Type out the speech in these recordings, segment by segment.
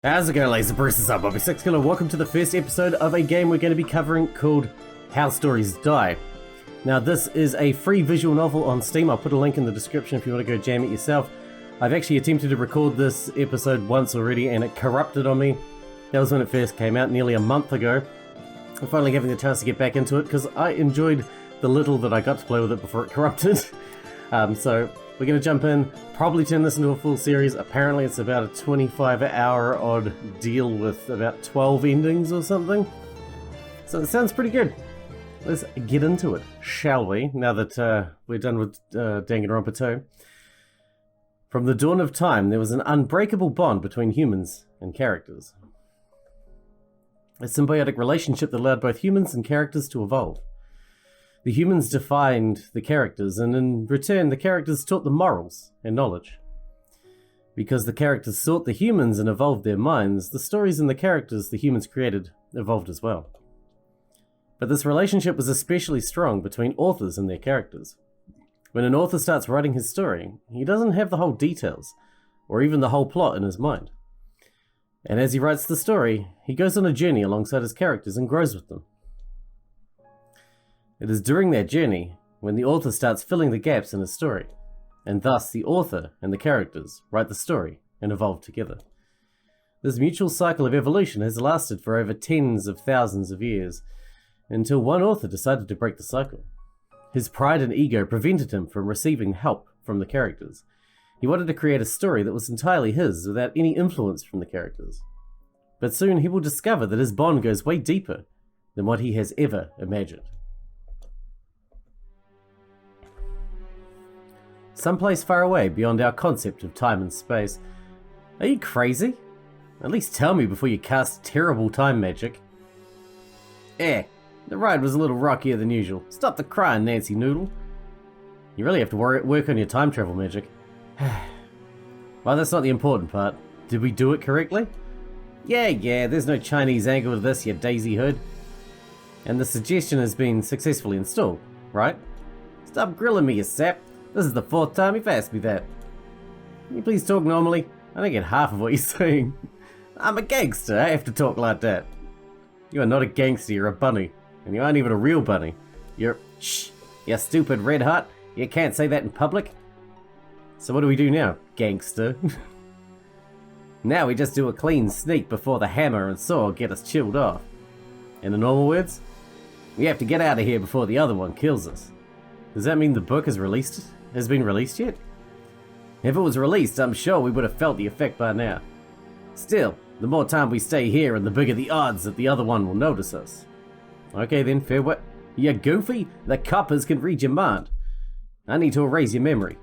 How's it going, ladies and Bruce's up, Bobby Sixkilla. Welcome to the first episode of a game we're going to be covering called How Stories Die. Now, this is a free visual novel on Steam. I'll put a link in the description if you want to go jam it yourself. I've actually attempted to record this episode once already and it corrupted on me. That was when it first came out, nearly a month ago. I'm finally having the chance to get back into it because I enjoyed the little that I got to play with it before it corrupted. So we're going to jump in, probably turn this into a full series. Apparently it's about a 25-hour odd deal with about 12 endings or something. So it sounds pretty good. Let's get into it, shall we? Now that we're done with Danganronpa 2. From the dawn of time, there was an unbreakable bond between humans and characters. A symbiotic relationship that allowed both humans and characters to evolve. The humans defined the characters, and in return, the characters taught them morals and knowledge. Because the characters sought the humans and evolved their minds, the stories and the characters the humans created evolved as well. But this relationship was especially strong between authors and their characters. When an author starts writing his story, he doesn't have the whole details, or even the whole plot in his mind. And as he writes the story, he goes on a journey alongside his characters and grows with them. It is during that journey when the author starts filling the gaps in his story, and thus the author and the characters write the story and evolve together. This mutual cycle of evolution has lasted for over tens of thousands of years, until one author decided to break the cycle. His pride and ego prevented him from receiving help from the characters. He wanted to create a story that was entirely his, without any influence from the characters. But soon he will discover that his bond goes way deeper than what he has ever imagined. Someplace far away beyond our concept of time and space. Are you crazy? At least tell me before you cast terrible time magic. The ride was a little rockier than usual. Stop the crying, Nancy Noodle. You really have to work on your time travel magic. Well, that's not the important part. Did we do it correctly? Yeah, there's no Chinese angle to this, you daisy hood. And the suggestion has been successfully installed, right? Stop grilling me, you sap. This is the fourth time you've asked me that. Can you please talk normally? I don't get half of what you're saying. I'm a gangster, I have to talk like that. You are not a gangster, you're a bunny. And you aren't even a real bunny. Shh, you stupid red hot. You can't say that in public. So what do we do now, gangster? Now we just do a clean sneak before the hammer and saw get us chilled off. In the normal words, we have to get out of here before the other one kills us. Does that mean the book has been released yet? If it was released, I'm sure we would have felt the effect by now. Still, the more time we stay here and the bigger the odds that the other one will notice us. Okay then, fair what? You goofy? The coppers can read your mind. I need to erase your memory.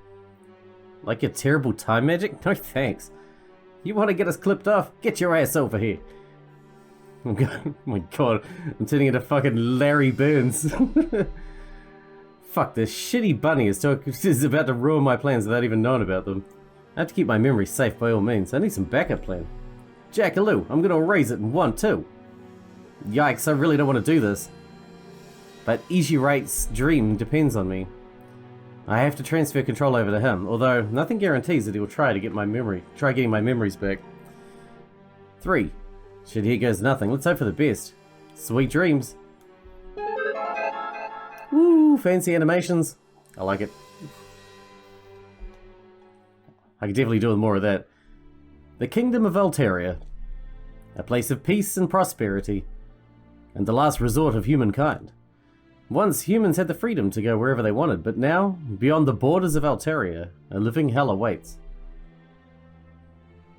Like your terrible time magic? No thanks. You want to get us clipped off? Get your ass over here. Oh my god, I'm turning into fucking Larry Burns. Fuck, this shitty bunny is about to ruin my plans without even knowing about them. I have to keep my memory safe by all means. I need some backup plan. Jackaloo, I'm gonna erase it in 1, 2. Yikes, I really don't want to do this. But Ishirate's dream depends on me. I have to transfer control over to him, although nothing guarantees that he will try getting my memories back. 3. Shit, here goes nothing. Let's hope for the best. Sweet dreams. Woo, fancy animations. I like it. I could definitely do with more of that. The Kingdom of Alteria. A place of peace and prosperity. And the last resort of humankind. Once, humans had the freedom to go wherever they wanted, but now, beyond the borders of Alteria, a living hell awaits.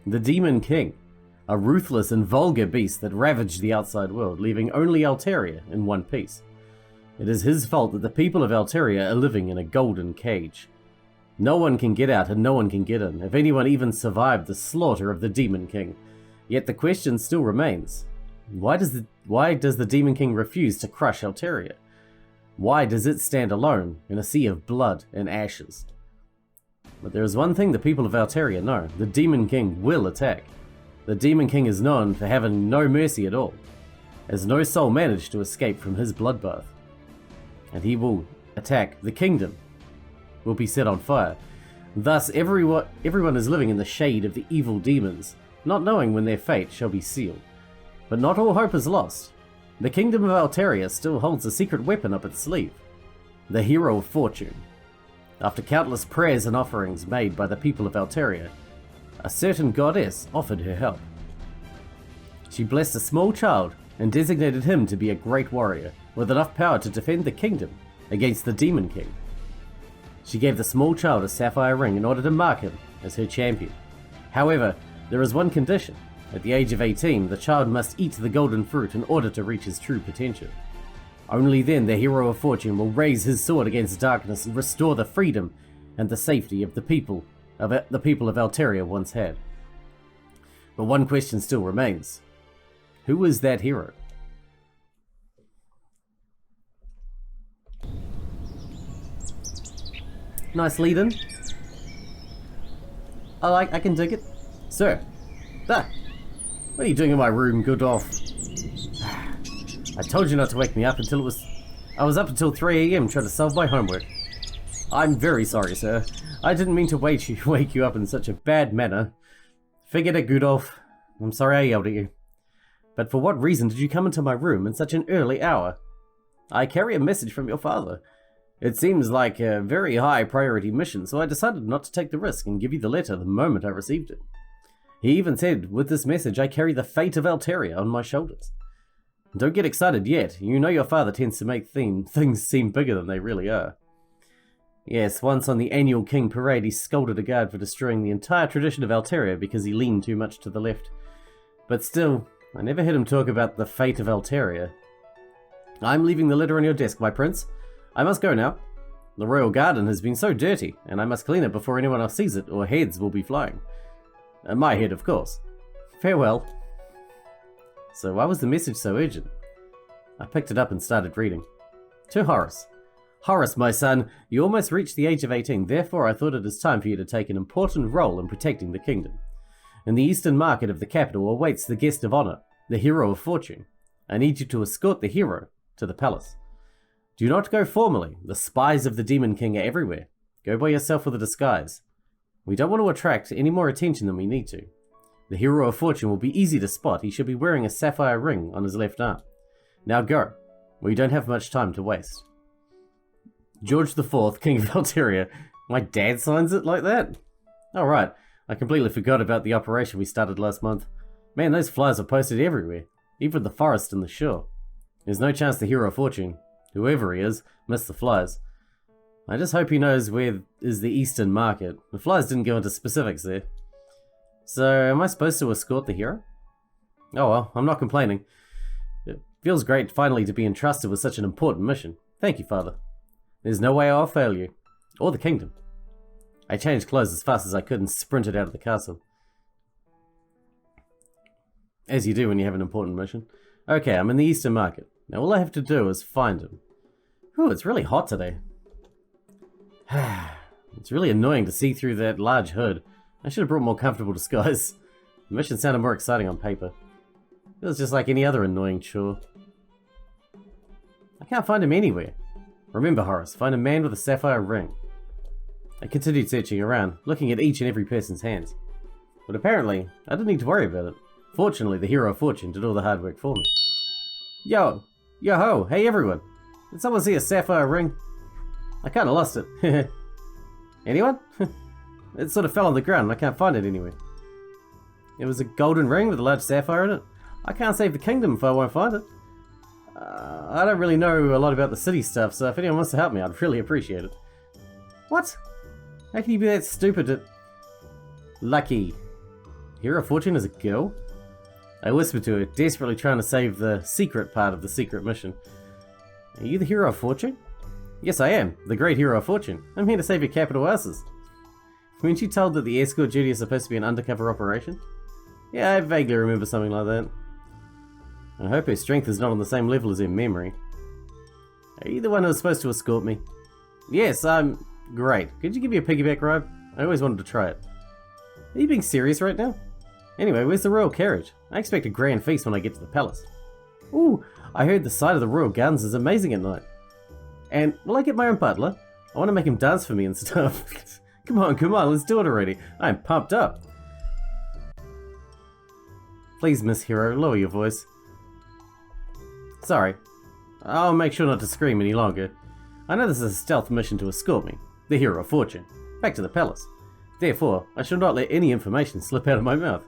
The Demon King. A ruthless and vulgar beast that ravaged the outside world, leaving only Alteria in one piece. It is his fault that the people of Alteria are living in a golden cage. No one can get out and no one can get in, if anyone even survived the slaughter of the Demon King. Yet the question still remains. Why does the Demon King refuse to crush Alteria? Why does it stand alone in a sea of blood and ashes? But there is one thing the people of Alteria know. The Demon King will attack. The Demon King is known for having no mercy at all, as no soul managed to escape from his bloodbath. And he will attack the kingdom, will be set on fire. Thus everyone is living in the shade of the evil demons, not knowing when their fate shall be sealed. But not all hope is lost. The kingdom of Alteria still holds a secret weapon up its sleeve, the Hero of Fortune. After countless prayers and offerings made by the people of Alteria, a certain goddess offered her help. She blessed a small child and designated him to be a great warrior with enough power to defend the kingdom against the Demon King. She gave the small child a sapphire ring in order to mark him as her champion. However, there is one condition. At the age of 18, the child must eat the golden fruit in order to reach his true potential. Only then the Hero of Fortune will raise his sword against darkness and restore the freedom and the safety of the people of Alteria once had. But one question still remains. Who is that hero? Nice lead-in. I can dig it. Sir. What are you doing in my room, Godolph? I told you not to wake me up until I was up until 3 AM trying to solve my homework. I'm very sorry, sir. I didn't mean to wake you up in such a bad manner. Forget it, Godolph. I'm sorry I yelled at you. But for what reason did you come into my room in such an early hour? I carry a message from your father. It seems like a very high priority mission, so I decided not to take the risk and give you the letter the moment I received it. He even said, with this message I carry the fate of Alteria on my shoulders. Don't get excited yet. You know your father tends to make things seem bigger than they really are. Yes, once on the annual King Parade he scolded a guard for destroying the entire tradition of Alteria because he leaned too much to the left. But still, I never heard him talk about the fate of Alteria. I'm leaving the letter on your desk, my prince. I must go now. The royal garden has been so dirty, and I must clean it before anyone else sees it, or heads will be flying. My head, of course. Farewell. So why was the message so urgent? I picked it up and started reading. To Horace. Horace, my son, you almost reached the age of 18, therefore I thought it is time for you to take an important role in protecting the kingdom. In the eastern market of the capital awaits the guest of honor, the Hero of Fortune. I need you to escort the hero to the palace. Do not go formally. The spies of the Demon King are everywhere. Go by yourself with a disguise. We don't want to attract any more attention than we need to. The Hero of Fortune will be easy to spot. He should be wearing a sapphire ring on his left arm. Now go. We don't have much time to waste. George IV, King of Alteria. My dad signs it like that? Oh right, I completely forgot about the operation we started last month. Man, those flyers are posted everywhere. Even the forest and the shore. There's no chance the Hero of Fortune, whoever he is, missed the flyers. I just hope he knows where is the eastern market. The flyers didn't go into specifics there. So, am I supposed to escort the hero? Oh well, I'm not complaining. It feels great finally to be entrusted with such an important mission. Thank you, Father. There's no way I'll fail you. Or the kingdom. I changed clothes as fast as I could and sprinted out of the castle. As you do when you have an important mission. Okay, I'm in the eastern market. Now all I have to do is find him. Ooh, it's really hot today. It's really annoying to see through that large hood. I should have brought more comfortable disguise. The mission sounded more exciting on paper. It was just like any other annoying chore. I can't find him anywhere. Remember, Horace, find a man with a sapphire ring. I continued searching around, looking at each and every person's hands. But apparently, I didn't need to worry about it. Fortunately, the Hero of Fortune did all the hard work for me. Yo! Yo-ho! Hey everyone! Did someone see a sapphire ring? I kinda lost it. Anyone? It sort of fell on the ground and I can't find it anywhere. It was a golden ring with a large sapphire in it. I can't save the kingdom if I won't find it. I don't really know a lot about the city stuff, so if anyone wants to help me, I'd really appreciate it. What? How can you be that stupid? Lucky. Hero of Fortune is a girl? I whispered to her, desperately trying to save the secret part of the secret mission. Are you the Hero of Fortune? Yes, I am. The great Hero of Fortune. I'm here to save your capital asses. Weren't you told that the escort duty is supposed to be an undercover operation? Yeah, I vaguely remember something like that. I hope her strength is not on the same level as her memory. Are you the one who was supposed to escort me? Yes, I'm... Great. Could you give me a piggyback ride? I always wanted to try it. Are you being serious right now? Anyway, where's the royal carriage? I expect a grand feast when I get to the palace. Ooh, I heard the sight of the royal gardens is amazing at night. And will I get my own butler? I want to make him dance for me and stuff. Come on, let's do it already. I'm pumped up. Please, Miss Hero, lower your voice. Sorry. I'll make sure not to scream any longer. I know this is a stealth mission to escort me, the Hero of Fortune, back to the palace. Therefore, I shall not let any information slip out of my mouth.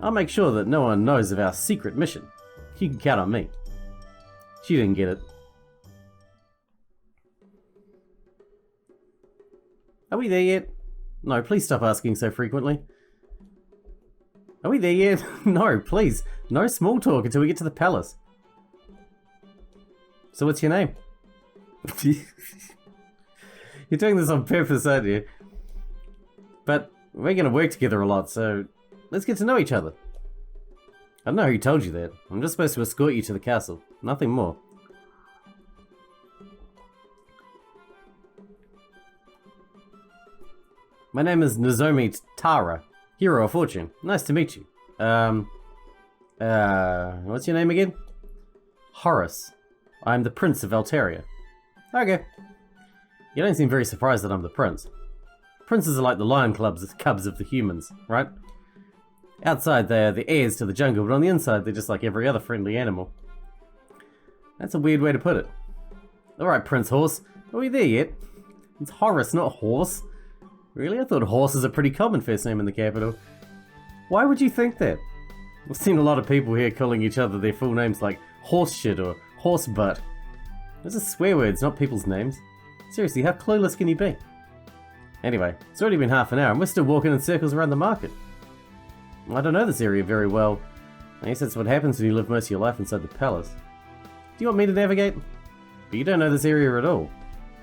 I'll make sure that no one knows of our secret mission. You can count on me. She didn't get it. Are we there yet? No, please stop asking so frequently. Are we there yet? No, please. No small talk until we get to the palace. So what's your name? You're doing this on purpose, aren't you? But we're going to work together a lot, so let's get to know each other. I don't know who told you that. I'm just supposed to escort you to the castle. Nothing more. My name is Nozomi Tara, Hero of Fortune. Nice to meet you. What's your name again? Horace. I'm the Prince of Alteria. Okay. You don't seem very surprised that I'm the Prince. Princes are like the lion cubs of the humans, right? Outside they are the heirs to the jungle, but on the inside they're just like every other friendly animal. That's a weird way to put it. Alright, Prince Horse. Are we there yet? It's Horace, not Horse. Really? I thought Horse is a pretty common first name in the capital. Why would you think that? I've seen a lot of people here calling each other their full names like horse shit or horse butt. Those are swear words, not people's names. Seriously, how clueless can you be? Anyway, it's already been half an hour and we're still walking in circles around the market. I don't know this area very well. I guess that's what happens when you live most of your life inside the palace. Do you want me to navigate? But you don't know this area at all.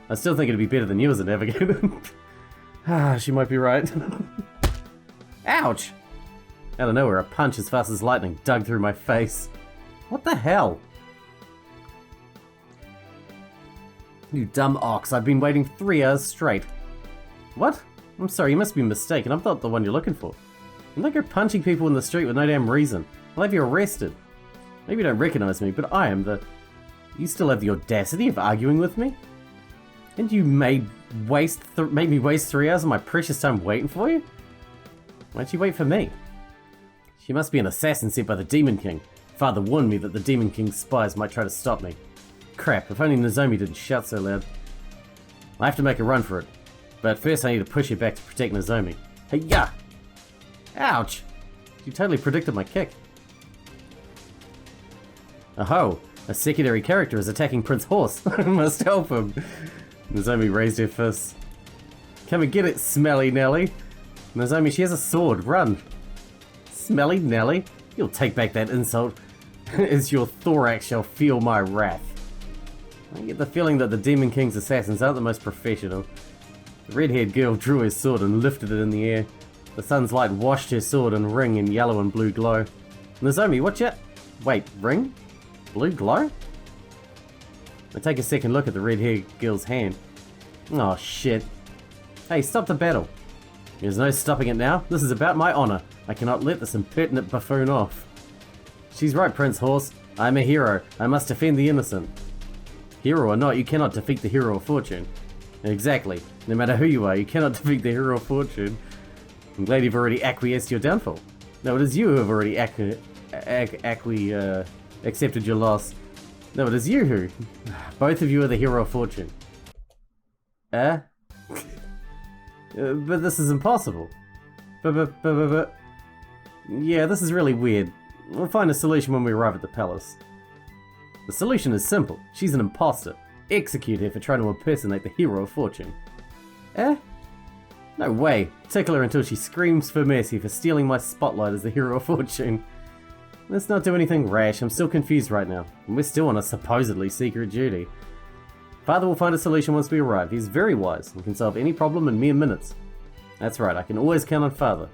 I still think it'd be better than you as a navigator. Ah, she might be right. Ouch! Out of nowhere, a punch as fast as lightning dug through my face. What the hell? You dumb ox, I've been waiting 3 hours straight. What? I'm sorry, you must be mistaken. I'm not the one you're looking for. I'm not go punching people in the street with no damn reason. I'll have you arrested. Maybe you don't recognize me, but I am the... You still have the audacity of arguing with me? And you made me waste 3 hours of my precious time waiting for you? Why'd you wait for me? She must be an assassin sent by the Demon King. Father warned me that the Demon King's spies might try to stop me. Crap, if only Nozomi didn't shout so loud. I have to make a run for it. But first I need to push you back to protect Nozomi. Hey-ya! Ouch! You totally predicted my kick. Oh, a secondary character is attacking Prince Horse. I must help him. Nozomi raised her fists. Come and get it, Smelly Nelly. Nozomi, she has a sword. Run. Smelly Nelly? You'll take back that insult, as your thorax shall feel my wrath. I get the feeling that the Demon King's assassins aren't the most professional. The red-haired girl drew her sword and lifted it in the air. The sun's light washed her sword and ring in yellow and blue glow. Nozomi, watch out! Wait, ring? Blue glow? I take a second look at the red-haired girl's hand. Oh shit. Hey, stop the battle. There's no stopping it now. This is about my honor. I cannot let this impertinent buffoon off. She's right, Prince Horse. I am a hero. I must defend the innocent. Hero or not, you cannot defeat the Hero of Fortune. Exactly. No matter who you are, you cannot defeat the Hero of Fortune. I'm glad you've already acquiesced your downfall. No, it is you who have already accepted your loss. No, it is you who. Both of you are the Hero of Fortune. But this is impossible. But... Yeah, this is really weird. We'll find a solution when we arrive at the palace. The solution is simple. She's an imposter. Execute her for trying to impersonate the Hero of Fortune. No way. Tickle her until she screams for mercy for stealing my spotlight as the Hero of Fortune. Let's not do anything rash. I'm still confused right now. And we're still on a supposedly secret duty. Father will find a solution once we arrive. He's very wise and can solve any problem in mere minutes. That's right, I can always count on Father.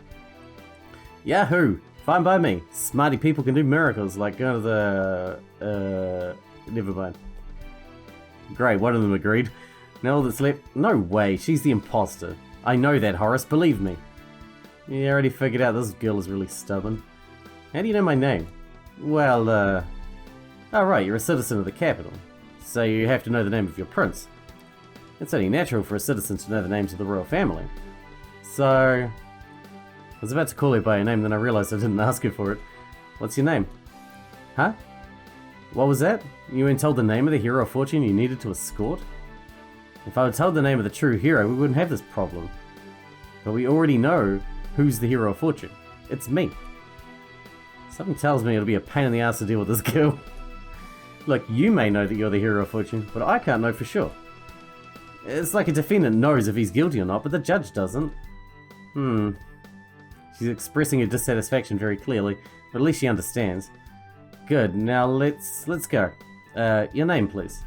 Yahoo! Fine by me. Smarty people can do miracles like going to the... never mind. Great, one of them agreed. Now all that's left... No way, she's the imposter. I know that, Horace, believe me. Yeah, I already figured out this girl is really stubborn. How do you know my name? Well, oh right, you're a citizen of the capital. So you have to know the name of your prince. It's only natural for a citizen to know the names of the royal family. So... I was about to call her by her name, then I realised I didn't ask her for it. What's your name? Huh? What was that? You weren't told the name of the hero of fortune you needed to escort? If I were told the name of the true hero, we wouldn't have this problem. But we already know who's the hero of fortune. It's me. Something tells me it'll be a pain in the ass to deal with this girl. Look, you may know that you're the hero of fortune, but I can't know for sure. It's like a defendant knows if he's guilty or not, but the judge doesn't. She's expressing her dissatisfaction very clearly, but at least she understands. Good, now let's go. Your name, please.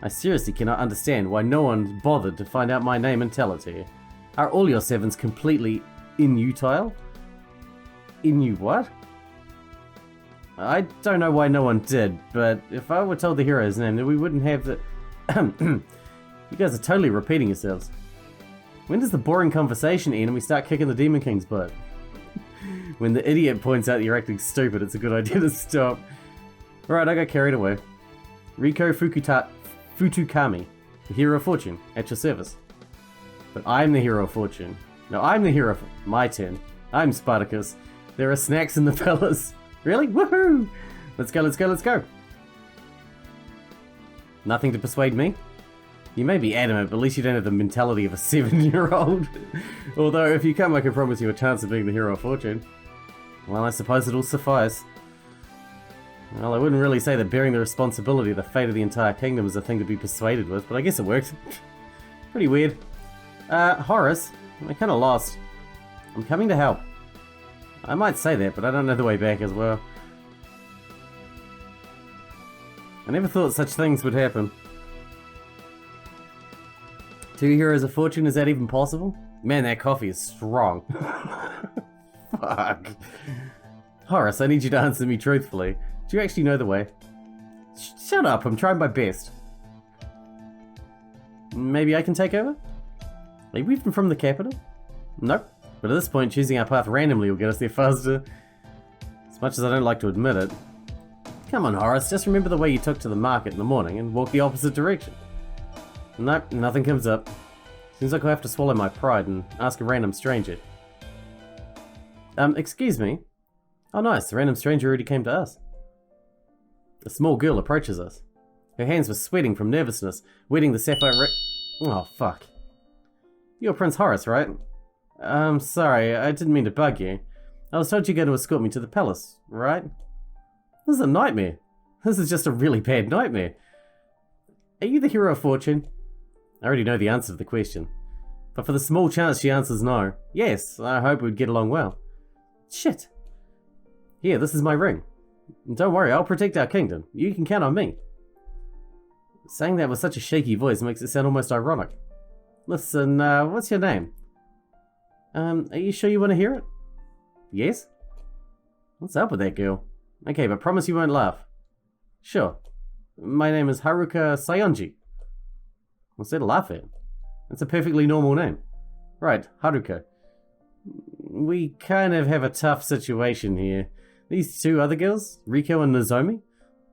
I seriously cannot understand why no one bothered to find out my name and tell it to you. Are all your sevens completely inutile? What? I don't know why no one did, but if I were told the hero's name, then we wouldn't have the... You guys are totally repeating yourselves. When does the boring conversation end and we start kicking the Demon King's butt? When the idiot points out that you're acting stupid, it's a good idea to stop. Alright, I got carried away. Riko Futukami, the hero of fortune, at your service. But I'm the hero of fortune. No, I'm the hero of... My turn. I'm Spartacus. There are snacks in the palace. Really? Woohoo! Let's go, let's go, let's go. Nothing to persuade me? You may be adamant, but at least you don't have the mentality of a 7-year-old. Although, if you come, I can promise you a chance of being the hero of fortune. Well, I suppose it'll suffice. Well, I wouldn't really say that bearing the responsibility of the fate of the entire kingdom is a thing to be persuaded with, but I guess it worked. Pretty weird. Horace, I'm kinda lost. I'm coming to help. I might say that, but I don't know the way back as well. I never thought such things would happen. 2 heroes of fortune, is that even possible? Man, that coffee is strong. Fuck. Horace, I need you to answer me truthfully. Do you actually know the way? Shut up, I'm trying my best. Maybe I can take over? Are you even from the capital? Nope. But at this point, choosing our path randomly will get us there faster. As much as I don't like to admit it. Come on, Horace, just remember the way you took to the market in the morning and walk the opposite direction. Nope, nothing comes up. Seems like I'll have to swallow my pride and ask a random stranger. Excuse me? Oh nice, the random stranger already came to us. A small girl approaches us. Her hands were sweating from nervousness, wetting the sapphire Oh, fuck. You're Prince Horace, right? Sorry, I didn't mean to bug you. I was told you're going to escort me to the palace, right? This is a nightmare. This is just a really bad nightmare. Are you the hero of fortune? I already know the answer to the question. But for the small chance she answers no, yes, I hope we'd get along well. Shit. Here, this is my ring. Don't worry, I'll protect our kingdom. You can count on me. Saying that with such a shaky voice makes it sound almost ironic. Listen, what's your name? Are you sure you want to hear it? Yes? What's up with that girl? Okay, but promise you won't laugh. Sure. My name is Haruka Sayonji. What's there to laugh at? That's a perfectly normal name. Right, Haruka. We kind of have a tough situation here. These 2 other girls, Riko and Nozomi,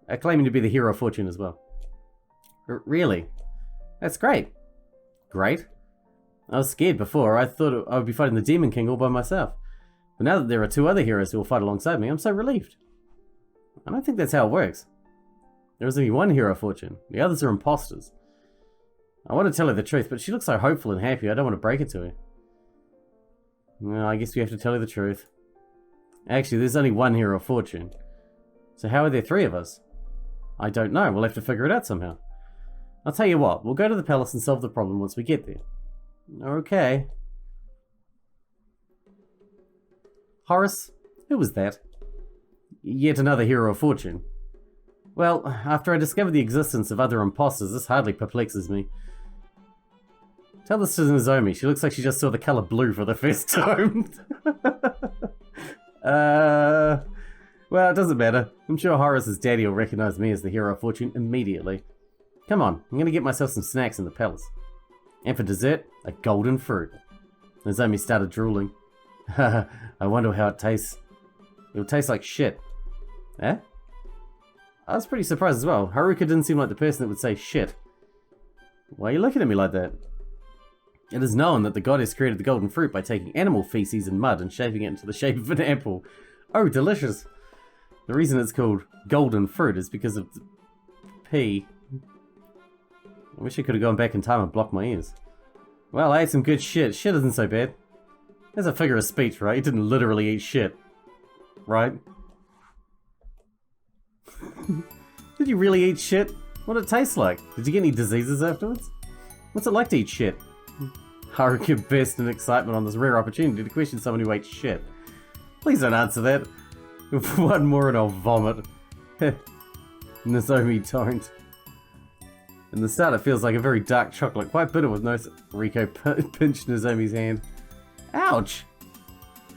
are claiming to be the hero of fortune as well. Really? That's great. Great? I was scared before. I thought I would be fighting the Demon King all by myself. But now that there are 2 other heroes who will fight alongside me, I'm so relieved. I don't think that's how it works. There is only one hero of fortune. The others are imposters. I want to tell her the truth, but she looks so hopeful and happy, I don't want to break it to her. Well, I guess we have to tell her the truth. Actually, there's only one hero of fortune. So how are there 3 of us? I don't know. We'll have to figure it out somehow. I'll tell you what. We'll go to the palace and solve the problem once we get there. Okay. Horace? Who was that? Yet another hero of fortune. Well, after I discovered the existence of other imposters, this hardly perplexes me. Tell this to Nozomi. She looks like she just saw the color blue for the first time. Well, it doesn't matter. I'm sure Horace's daddy will recognize me as the hero of fortune immediately. Come on, I'm gonna get myself some snacks in the palace. And for dessert, a golden fruit. Nozomi started drooling. I wonder how it tastes. It'll taste like shit. Eh? I was pretty surprised as well. Haruka didn't seem like the person that would say shit. Why are you looking at me like that? It is known that the goddess created the golden fruit by taking animal feces and mud and shaping it into the shape of an apple. Oh, delicious. The reason it's called golden fruit is because of the P. I wish I could have gone back in time and blocked my ears. Well, I ate some good shit. Shit isn't so bad. There's a figure of speech, right? He didn't literally eat shit. Right? Did you really eat shit? What did it taste like? Did you get any diseases afterwards? What's it like to eat shit? Haruka burst in excitement on this rare opportunity to question someone who ate shit. Please don't answer that. One more and I'll vomit. Nozomi don't. In the start it feels like a very dark chocolate, quite bitter with no... Riko pinched Nozomi's hand. Ouch!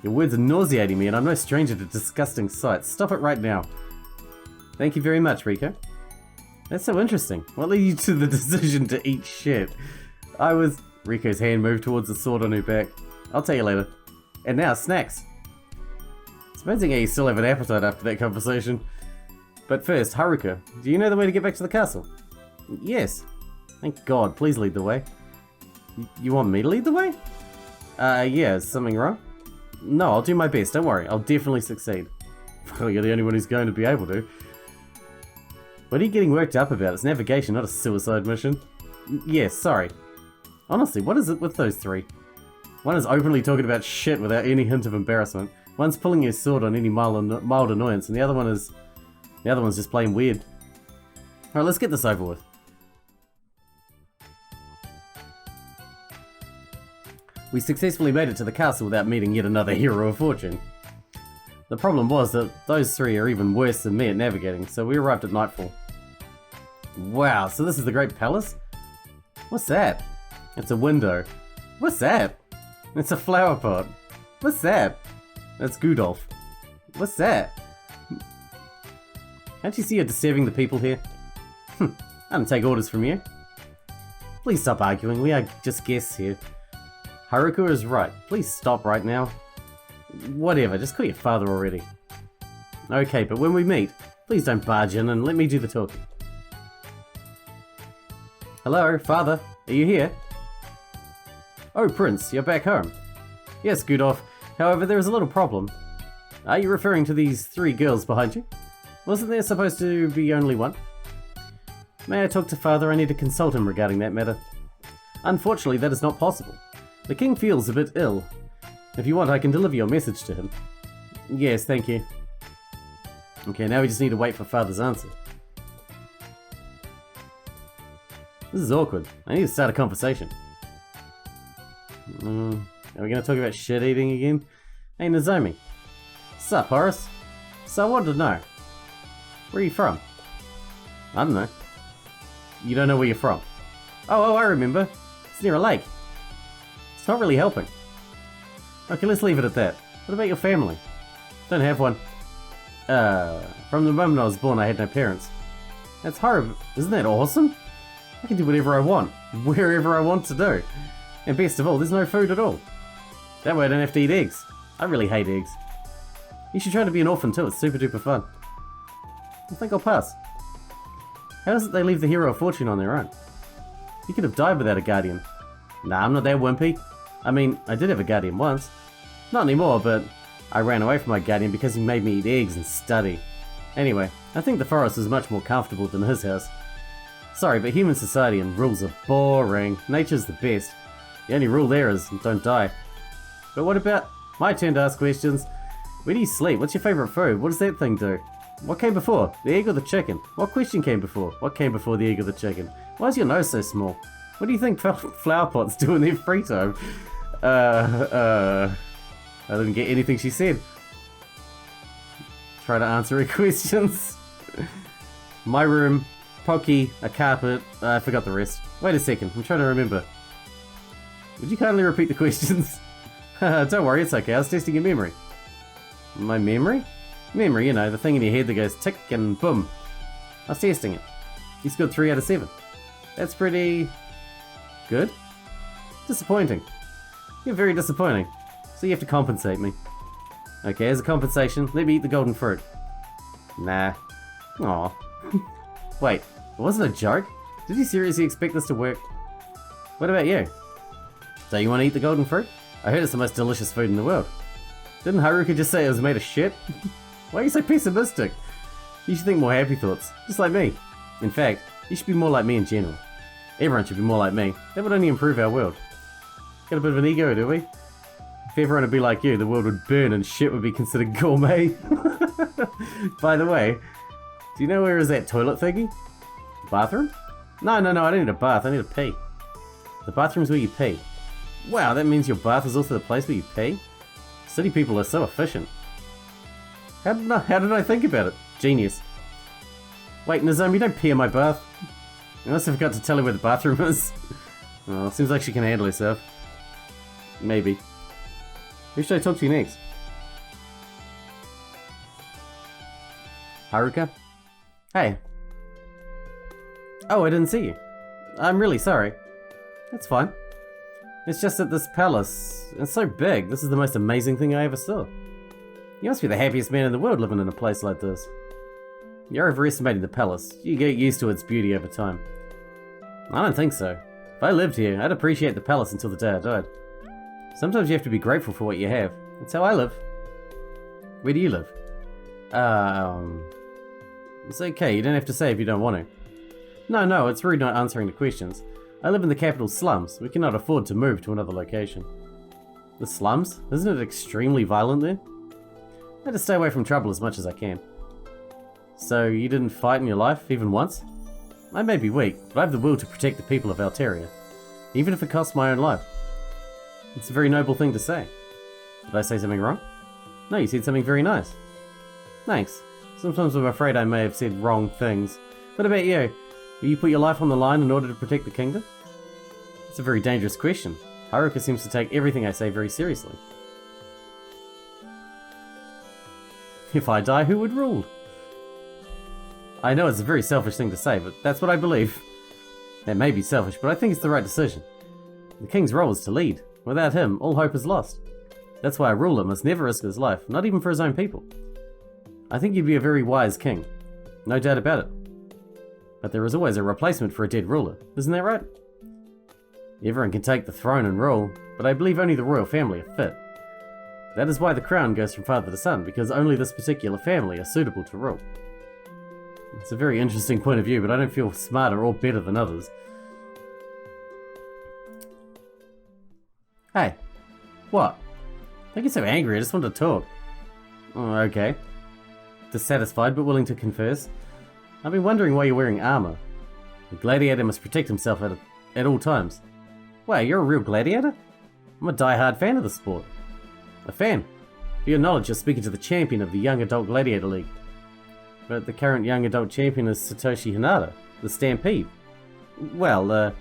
Your words are nauseating me and I'm no stranger to disgusting sights. Stop it right now. Thank you very much, Riko. That's so interesting. What led you to the decision to eat shit? Riko's hand moved towards the sword on her back. I'll tell you later. And now, snacks. It's amazing how you still have an appetite after that conversation. But first, Haruka, do you know the way to get back to the castle? Yes. Thank God, please lead the way. You want me to lead the way? Yeah, is something wrong? No, I'll do my best, don't worry, I'll definitely succeed. Well, you're the only one who's going to be able to. What are you getting worked up about? It's navigation, not a suicide mission. Yes, sorry. Honestly, what is it with those three? One is openly talking about shit without any hint of embarrassment. One's pulling his sword on any mild annoyance, and the other one's just plain weird. Alright, let's get this over with. We successfully made it to the castle without meeting yet another hero of fortune. The problem was that those three are even worse than me at navigating, so we arrived at nightfall. Wow, so this is the Great Palace? What's that? It's a window. What's that? It's a flower pot. What's that? That's Gudolf. What's that? Can't you see you're disturbing the people here? I don't take orders from you. Please stop arguing, we are just guests here. Haruka is right. Please stop right now. Whatever, just call your father already. Okay, but when we meet, please don't barge in and let me do the talking. Hello, father. Are you here? Oh, Prince, you're back home. Yes, Gudolf. However, there is a little problem. Are you referring to these three girls behind you? Wasn't there supposed to be only one? May I talk to father? I need to consult him regarding that matter. Unfortunately, that is not possible. The king feels a bit ill. If you want, I can deliver your message to him. Yes, thank you. Okay, now we just need to wait for father's answer. This is awkward. I need to start a conversation. Are we going to talk about shit eating again? Hey, Nozomi. Sup, Horace? So I wanted to know. Where are you from? I don't know. You don't know where you're from? Oh, I remember. It's near a lake. It's not really helping. Okay, let's leave it at that. What about your family? Don't have one. From the moment I was born, I had no parents. That's horrible. Isn't that awesome? I can do whatever I want, wherever I want to do. And best of all, there's no food at all. That way I don't have to eat eggs. I really hate eggs. You should try to be an orphan too, it's super duper fun. I think I'll pass. How is it they leave the hero of fortune on their own? You could have died without a guardian. Nah, I'm not that wimpy. I mean, I did have a guardian once. Not anymore, but I ran away from my guardian because he made me eat eggs and study. Anyway, I think the forest is much more comfortable than his house. Sorry, but human society and rules are boring. Nature's the best. The only rule there is don't die. But what about... My turn to ask questions. Where do you sleep? What's your favourite food? What does that thing do? What came before? The egg or the chicken? What question came before? What came before the egg or the chicken? Why is your nose so small? What do you think flower pots do in their free time? I didn't get anything she said. Try to answer her questions. My room, Pocky, a carpet, I forgot the rest. Wait a second, I'm trying to remember. Would you kindly repeat the questions? Don't worry, it's okay, I was testing your memory. My memory? Memory, you know, the thing in your head that goes tick and boom. I was testing it. You scored 3 out of 7. That's pretty... good? Disappointing. You're very disappointing. So you have to compensate me. Okay, as a compensation, let me eat the golden fruit. Nah. Aw. Wait, it wasn't a joke? Did you seriously expect this to work? What about you? So you want to eat the golden fruit? I heard it's the most delicious food in the world. Didn't Haruka just say it was made of shit? Why are you so pessimistic? You should think more happy thoughts, just like me. In fact, you should be more like me in general. Everyone should be more like me. That would only improve our world. Got a bit of an ego, do we? If everyone would be like you, the world would burn and shit would be considered gourmet. By the way, do you know where is that toilet thingy? The bathroom? No, I don't need a bath, I need a pee. The bathroom's where you pee. Wow, that means your bath is also the place where you pee? City people are so efficient. How did I think about it? Genius. Wait, Nizam, you don't pee in my bath. Unless I forgot to tell her where the bathroom is. Oh, seems like she can handle herself. Maybe. Who should I talk to next? Haruka? Hey. Oh, I didn't see you. I'm really sorry. That's fine. It's just that this palace, it's so big. This is the most amazing thing I ever saw. You must be the happiest man in the world living in a place like this. You're overestimating the palace. You get used to its beauty over time. I don't think so. If I lived here, I'd appreciate the palace until the day I died. Sometimes you have to be grateful for what you have. That's how I live. Where do you live? It's okay, you don't have to say if you don't want to. No, it's rude not answering the questions. I live in the capital slums. We cannot afford to move to another location. The slums? Isn't it extremely violent there? I had to stay away from trouble as much as I can. So, you didn't fight in your life, even once? I may be weak, but I have the will to protect the people of Alteria, even if it costs my own life. It's a very noble thing to say. Did I say something wrong? No, you said something very nice. Thanks. Sometimes I'm afraid I may have said wrong things. What about you? Will you put your life on the line in order to protect the kingdom? It's a very dangerous question. Haruka seems to take everything I say very seriously. If I die, who would rule? I know it's a very selfish thing to say, but that's what I believe. That may be selfish, but I think it's the right decision. The king's role is to lead. Without him, all hope is lost. That's why a ruler must never risk his life, not even for his own people. I think you'd be a very wise king. No doubt about it. But there is always a replacement for a dead ruler, isn't that right? Everyone can take the throne and rule, but I believe only the royal family are fit. That is why the crown goes from father to son, because only this particular family are suitable to rule. It's a very interesting point of view, but I don't feel smarter or better than others. Hey. What? Don't get so angry, I just want to talk. Oh, okay. Dissatisfied but willing to converse. I've been wondering why you're wearing armor. The gladiator must protect himself at all times. Wow, you're a real gladiator? I'm a die-hard fan of the sport. A fan? For your knowledge, you're speaking to the champion of the Young Adult Gladiator League. But the current Young Adult champion is Satoshi Hinata, the Stampede. Well,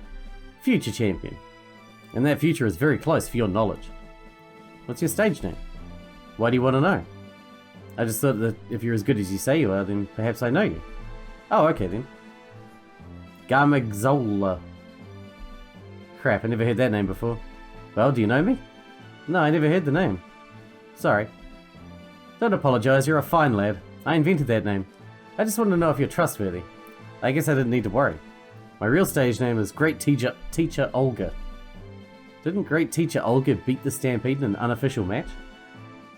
future champion. And that future is very close for your knowledge. What's your stage name? Why do you want to know? I just thought that if you're as good as you say you are, then perhaps I know you. Oh, okay then. Gamagzola. Crap, I never heard that name before. Well, do you know me? No, I never heard the name. Sorry. Don't apologize, you're a fine lad. I invented that name. I just wanted to know if you're trustworthy. I guess I didn't need to worry. My real stage name is Great Teacher Olga. Didn't Great Teacher Olga beat the Stampede in an unofficial match?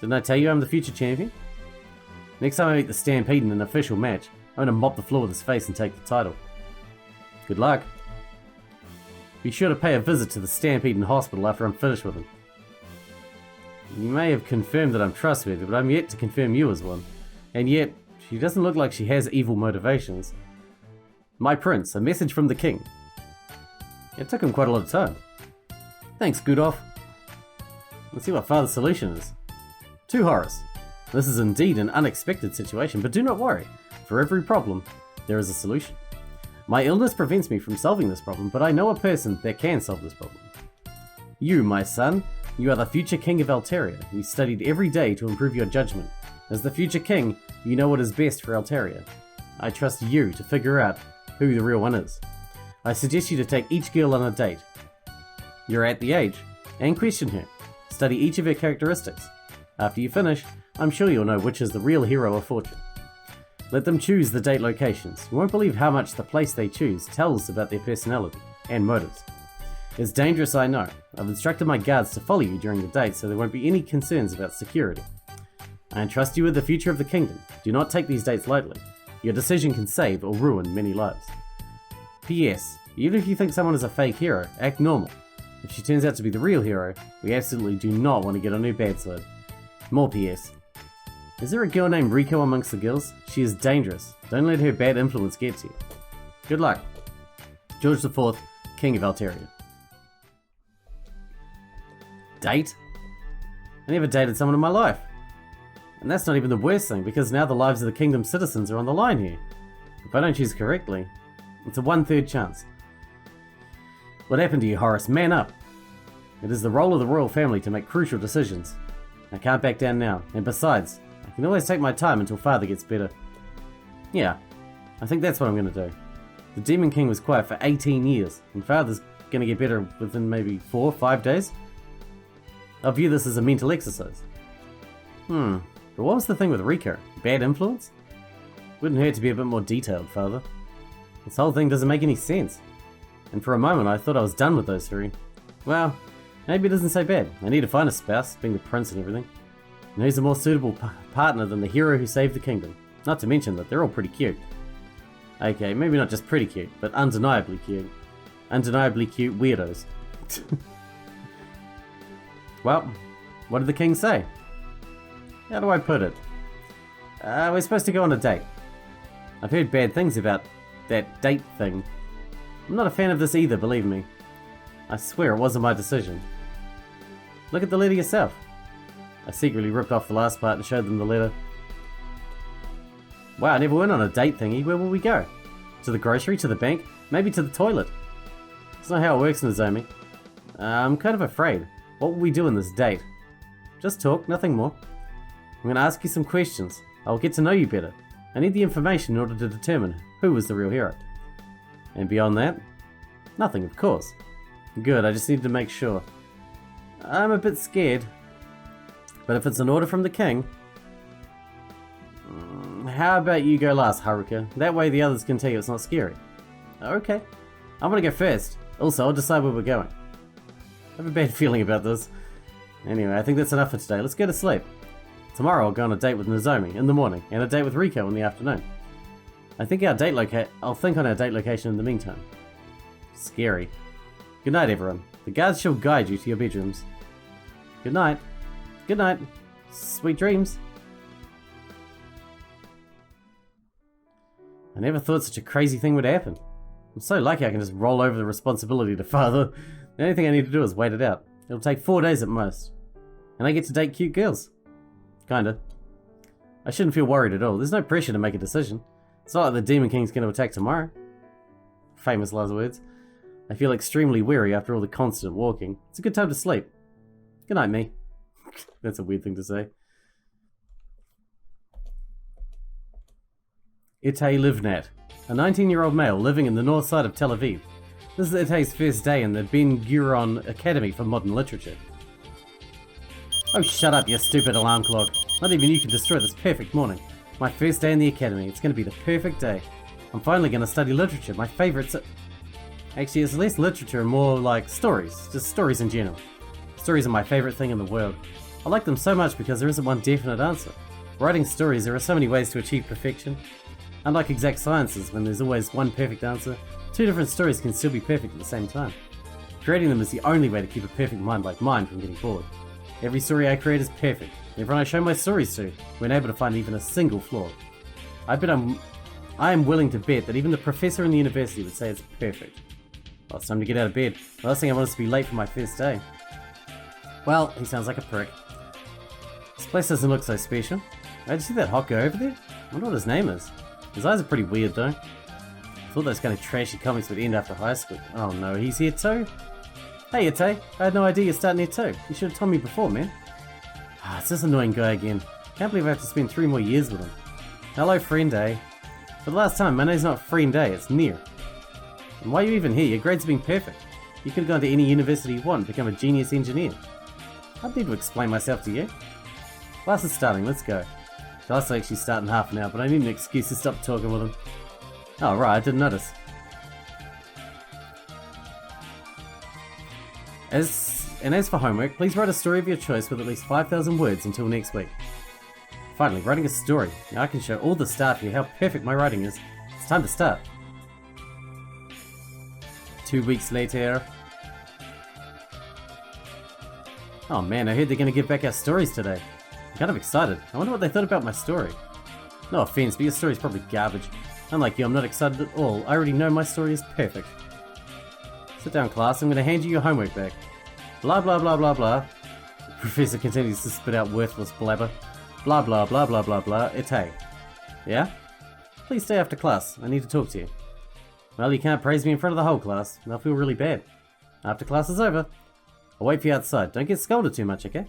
Didn't I tell you I'm the future champion? Next time I meet the Stampede in an official match, I'm going to mop the floor with his face and take the title. Good luck. Be sure to pay a visit to the Stampede in hospital after I'm finished with him. You may have confirmed that I'm trustworthy, but I'm yet to confirm you as one. And yet, she doesn't look like she has evil motivations. My prince, a message from the king. It took him quite a lot of time. Thanks, Gudolf. Let's see what Father's solution is. To Horace. This is indeed an unexpected situation, but do not worry. For every problem, there is a solution. My illness prevents me from solving this problem, but I know a person that can solve this problem. You, my son, you are the future king of Alteria. You studied every day to improve your judgment. As the future king, you know what is best for Alteria. I trust you to figure out who the real one is. I suggest you to take each girl on a date. You're at the age, and question her. Study each of her characteristics. After you finish, I'm sure you'll know which is the real hero of fortune. Let them choose the date locations. You won't believe how much the place they choose tells about their personality and motives. It's dangerous, I know. I've instructed my guards to follow you during the date so there won't be any concerns about security. I entrust you with the future of the kingdom. Do not take these dates lightly. Your decision can save or ruin many lives. P.S. Even if you think someone is a fake hero, act normal. If she turns out to be the real hero, we absolutely do not want to get on her bad side. More P.S. Is there a girl named Rico amongst the girls? She is dangerous. Don't let her bad influence get to you. Good luck. George IV, King of Alteria. Date? I never dated someone in my life. And that's not even the worst thing, because now the lives of the kingdom's citizens are on the line here. If I don't choose correctly, it's a 1/3 chance. What happened to you, Horace? Man up! It is the role of the royal family to make crucial decisions. I can't back down now, and besides, I can always take my time until Father gets better. Yeah, I think that's what I'm going to do. The Demon King was quiet for 18 years, and Father's going to get better within maybe 4 or 5 days? I'll view this as a mental exercise. But what was the thing with Rico? Bad influence? Wouldn't hurt to be a bit more detailed, Father. This whole thing doesn't make any sense. And for a moment I thought I was done with those three. Well, maybe it isn't so bad. I need to find a spouse, being the prince and everything. And who's a more suitable partner than the hero who saved the kingdom? Not to mention that they're all pretty cute. Okay, maybe not just pretty cute, but undeniably cute. Undeniably cute weirdos. Well, what did the king say? How do I put it? We're supposed to go on a date. I've heard bad things about that date thing. I'm not a fan of this either, believe me. I swear it wasn't my decision. Look at the letter yourself. I secretly ripped off the last part and showed them the letter. Wow, I never went on a date thingy. Where will we go? To the grocery? To the bank? Maybe to the toilet? That's not how it works, Nozomi. I'm kind of afraid. What will we do in this date? Just talk, nothing more. I'm going to ask you some questions. I'll get to know you better. I need the information in order to determine who was the real hero. And beyond that? Nothing, of course. Good, I just needed to make sure. I'm a bit scared. But if it's an order from the king... How about you go last, Haruka? That way the others can tell you it's not scary. Okay. I'm gonna go first. Also, I'll decide where we're going. I have a bad feeling about this. Anyway, I think that's enough for today. Let's go to sleep. Tomorrow I'll go on a date with Nozomi in the morning, and a date with Rico in the afternoon. I'll think on our date location in the meantime. Scary. Good night, everyone. The guards shall guide you to your bedrooms. Good night. Good night. Sweet dreams. I never thought such a crazy thing would happen. I'm so lucky I can just roll over the responsibility to Father. The only thing I need to do is wait it out. It'll take 4 days at most. And I get to date cute girls. Kinda. I shouldn't feel worried at all. There's no pressure to make a decision. It's not like the Demon King's going to attack tomorrow. Famous last words. I feel extremely weary after all the constant walking. It's a good time to sleep. Good night, me. That's a weird thing to say. Itay Livnat, a 19-year-old male living in the north side of Tel Aviv. This is Itay's first day in the Ben Gurion Academy for Modern Literature. Oh, shut up, you stupid alarm clock. Not even you can destroy this perfect morning. My first day in the academy. It's going to be the perfect day. I'm finally going to study literature, my favourite Actually, it's less literature and more like stories. Just stories in general. Stories are my favourite thing in the world. I like them so much because there isn't one definite answer. Writing stories, there are so many ways to achieve perfection. Unlike exact sciences, when there's always one perfect answer, 2 different stories can still be perfect at the same time. Creating them is the only way to keep a perfect mind like mine from getting bored. Every story I create is perfect. Everyone I show my stories to, we're unable to find even a single flaw. I am willing to bet that even the professor in the university would say it's perfect. Well, it's time to get out of bed. The last thing I want is to be late for my first day. Well, he sounds like a prick. This place doesn't look so special. Did you see that hot guy over there? I wonder what his name is. His eyes are pretty weird though. I thought those kind of trashy comics would end after high school. Oh no, he's here too? Hey Itay, I had no idea you're starting here too. You should have told me before, man. Ah, it's this annoying guy again. Can't believe I have to spend 3 more years with him. Hello, friend A. For the last time, my name's not friend A, it's Near. And why are you even here? Your grades have been perfect. You could have gone to any university you want and become a genius engineer. I don't need to explain myself to you. Class is starting, let's go. Class will actually start in half an hour, but I need an excuse to stop talking with him. Oh right, I didn't notice. As for homework, please write a story of your choice with at least 5,000 words until next week. Finally, writing a story. Now I can show all the staff here how perfect my writing is. It's time to start. 2 weeks later. Oh man, I heard they're going to give back our stories today. I'm kind of excited. I wonder what they thought about my story. No offense, but your story's probably garbage. Unlike you, I'm not excited at all. I already know my story is perfect. Sit down, class. I'm going to hand you your homework back. Blah blah blah blah blah. The professor continues to spit out worthless blabber. Blah blah blah blah blah blah. Ite. Yeah? Please stay after class. I need to talk to you. Well, you can't praise me in front of the whole class. They'll feel really bad. After class is over, I'll wait for you outside. Don't get scolded too much, okay?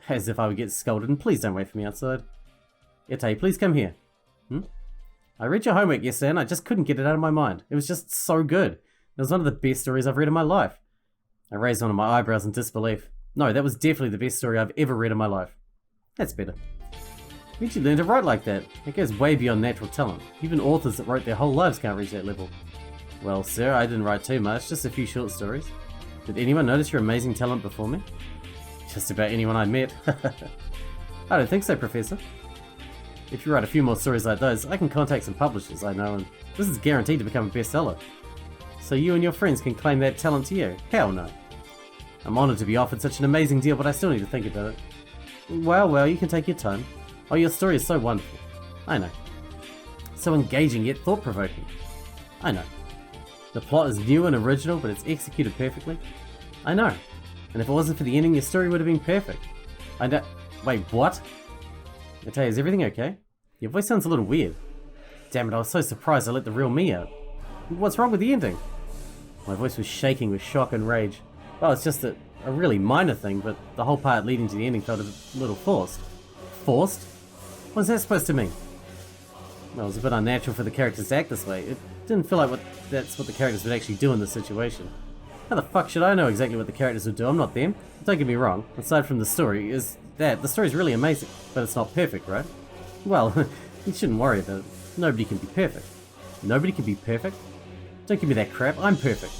As if I would get scolded, and please don't wait for me outside. Ite, please come here. I read your homework yesterday and I just couldn't get it out of my mind. It was just so good. It was one of the best stories I've read in my life. I raised one of my eyebrows in disbelief. No, that was definitely the best story I've ever read in my life. That's better. Where'd you learn to write like that? It goes way beyond natural talent. Even authors that wrote their whole lives can't reach that level. Well, sir, I didn't write too much, just a few short stories. Did anyone notice your amazing talent before me? Just about anyone I met. I don't think so, Professor. If you write a few more stories like those, I can contact some publishers I know, and this is guaranteed to become a bestseller. So you and your friends can claim that talent to you? Hell no. I'm honoured to be offered such an amazing deal, but I still need to think about it. Well, you can take your time. Oh, your story is so wonderful. I know. So engaging yet thought-provoking. I know. The plot is new and original, but it's executed perfectly. I know. And if it wasn't for the ending, your story would have been perfect. I know. Wait, what? I tell you, is everything okay? Your voice sounds a little weird. Damn it, I was so surprised I let the real me out. What's wrong with the ending? My voice was shaking with shock and rage. Well, it's just a really minor thing, but the whole part leading to the ending felt a little forced. Forced? What's that supposed to mean? Well, it was a bit unnatural for the characters to act this way. It didn't feel like that's what the characters would actually do in this situation. How the fuck should I know exactly what the characters would do? I'm not them. Don't get me wrong. Aside from the story, the story's really amazing, but it's not perfect, right? Well, you shouldn't worry about it. Nobody can be perfect. Nobody can be perfect? Don't give me that crap. I'm perfect.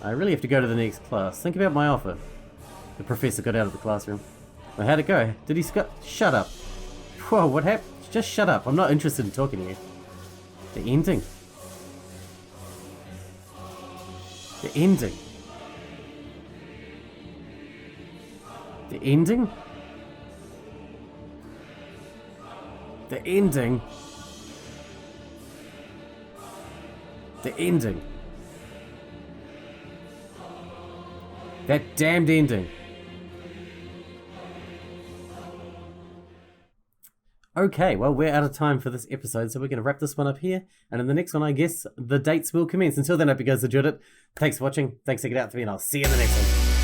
I really have to go to the next class. Think about my offer. The professor got out of the classroom. Well, how'd it go? Did he Shut up. Whoa, what happened? Just shut up. I'm not interested in talking to you. The ending. The ending. The ending? The ending? The ending. That damned ending. Okay, well, we're out of time for this episode, so we're going to wrap this one up here. And in the next one, I guess, the dates will commence. Until then, I hope you guys enjoyed it. Thanks for watching. Thanks for sticking out to me, and I'll see you in the next one.